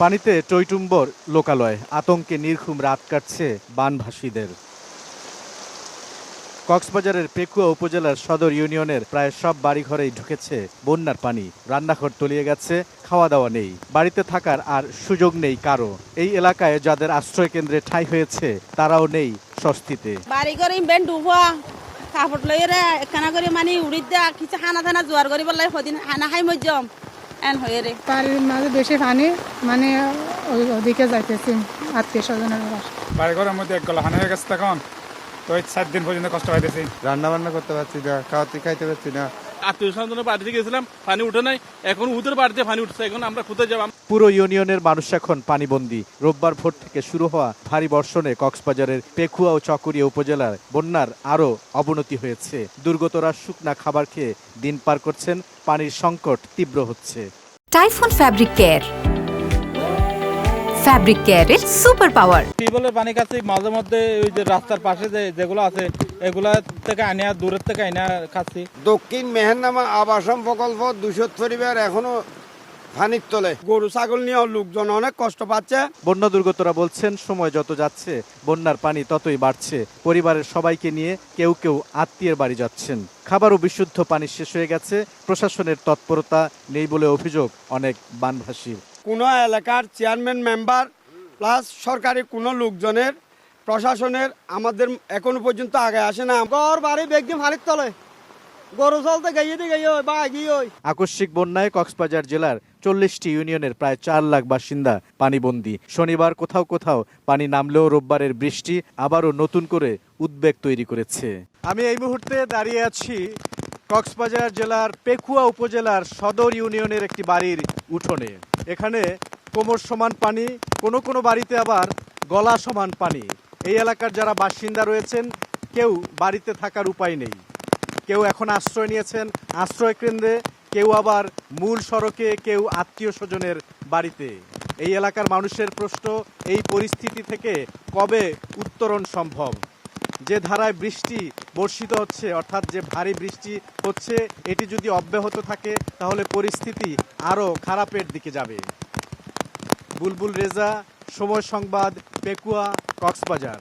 পানিতে টইটুম্বর লোকালয়, আতঙ্কে নির্ঘুম রাত কাটছে বানভাসীদের। কক্সবাজারের পেকুয়া উপজেলার সদর ইউনিয়নের প্রায় সব বাড়িঘরেই ঢুকেছে বন্যার পানি। রান্নাঘর তলিয়ে গেছে, খাওয়া দাওয়া নেই, বাড়িতে থাকার আর সুযোগ নেই কারো। এই এলাকায় যাদের আশ্রয় কেন্দ্রে ঠাঁই হয়েছে তারাও নেই স্বস্তিতে। বাড়িঘর ইমবেন ডুবা কাপড় লইরে একখানা করে মানে উড়ি দেয়া কিছু খানা থানা জোয়ার করি বললাই সদিন খানা খাই মজম এন হয়ে রে। বাড়ির মাঝে বেশি পানি মানে ওদিকে যাইতেছি আত্মীয় স্বজনের বাড়িঘরের মধ্যে এক গলা হানা হয়ে গেছে তখন তো 7 দিন পর্যন্ত কষ্ট পাইতেছি। রান্না বান্না করতে পারছি না, খাইতে পারছি না। আত্মীয় স্বজনের বাড়িতে গেছিলাম, পানি উঠে নাই, এখন ওদের বাড়িতে পানি উঠছে, এখন আমরা কোথায় যাব? পুরো ইউনিয়নের মানুষ এখন পানিবন্দী। রোববার ভোর থেকে শুরু হওয়া ভারী বর্ষণে কক্সবাজারের পেকুয়া ও চকরিয়া উপজেলার বন্যার আরও অবনতি হয়েছে। দুর্গতরা শুকনা খাবার খেয়ে দিন পার করছেন, পানির সংকট তীব্র হচ্ছে। টাইফুন ফ্যাব্রিক কেয়ার, ফ্যাব্রিক কেয়ারের সুপার পাওয়ার। টিউবওয়েলের পানি খাচ্ছি, মাঝে মধ্যে ওই যে রাস্তার পাশে যেগুলো আছে এগুলা থেকে আনিয়া, দূরের থেকে আনিয়া খাচ্ছি। দক্ষিণ মেহেরনামা আবাসন প্রকল্প 200 পরিবার এখনো পানির তলে। গরু ছাগল নিয়ে লোকজন অনেক কষ্ট পাচ্ছে। বন্যা দুর্গতরা বলছেন, সময় যত যাচ্ছে বন্যার পানি ততই বাড়ছে। পরিবারের সবাইকে নিয়ে কেউ কেউ আত্মীয়ের বাড়ি যাচ্ছেন। খাবার ও বিশুদ্ধ পানি শেষ হয়ে গেছে। প্রশাসনের তৎপরতা নেই বলে অভিযোগ অনেক বানভাসীর। কোনো এলাকার চেয়ারম্যান মেম্বার প্লাস সরকারি কোনো লোকজনের প্রশাসনের আমাদের এখনো পর্যন্ত আগে আসে না। ঘর বাড়ি বেগদি পানির তলে, গরু চলতে আকস্মিক বন্যায় কক্সবাজার জেলার 40টি ইউনিয়নের প্রায় 4 লাখ বাসিন্দা পানিবন্দী। শনিবার কোথাও কোথাও পানি নামলেও রোববারের বৃষ্টি আবারও নতুন করে উদ্বেগ তৈরি করেছে। আমি এই মুহূর্তে দাঁড়িয়ে আছি কক্সবাজার জেলার পেকুয়া উপজেলার সদর ইউনিয়নের একটি বাড়ির উঠোনে। এখানে কোমর সমান পানি, কোনো কোনো বাড়িতে আবার গলা সমান পানি। এই এলাকার যারা বাসিন্দা রয়েছেন কেউ বাড়িতে থাকার উপায় নেই। কেউ এখন আশ্রয় নিয়েছেন আশ্রয় কেন্দ্রে, কেউ আবার মূল সড়কে, কেউ আত্মীয় স্বজনের বাড়িতে। এই এলাকার মানুষের প্রশ্ন, এই পরিস্থিতি থেকে কবে উত্তরণ সম্ভব? যে ধারায় বৃষ্টি বর্ষিত হচ্ছে, অর্থাৎ যে ভারী বৃষ্টি হচ্ছে, এটি যদি অব্যাহত থাকে তাহলে পরিস্থিতি আরও খারাপের দিকে যাবে। বুলবুল রেজা, সময় সংবাদ, পেকুয়া, কক্সবাজার।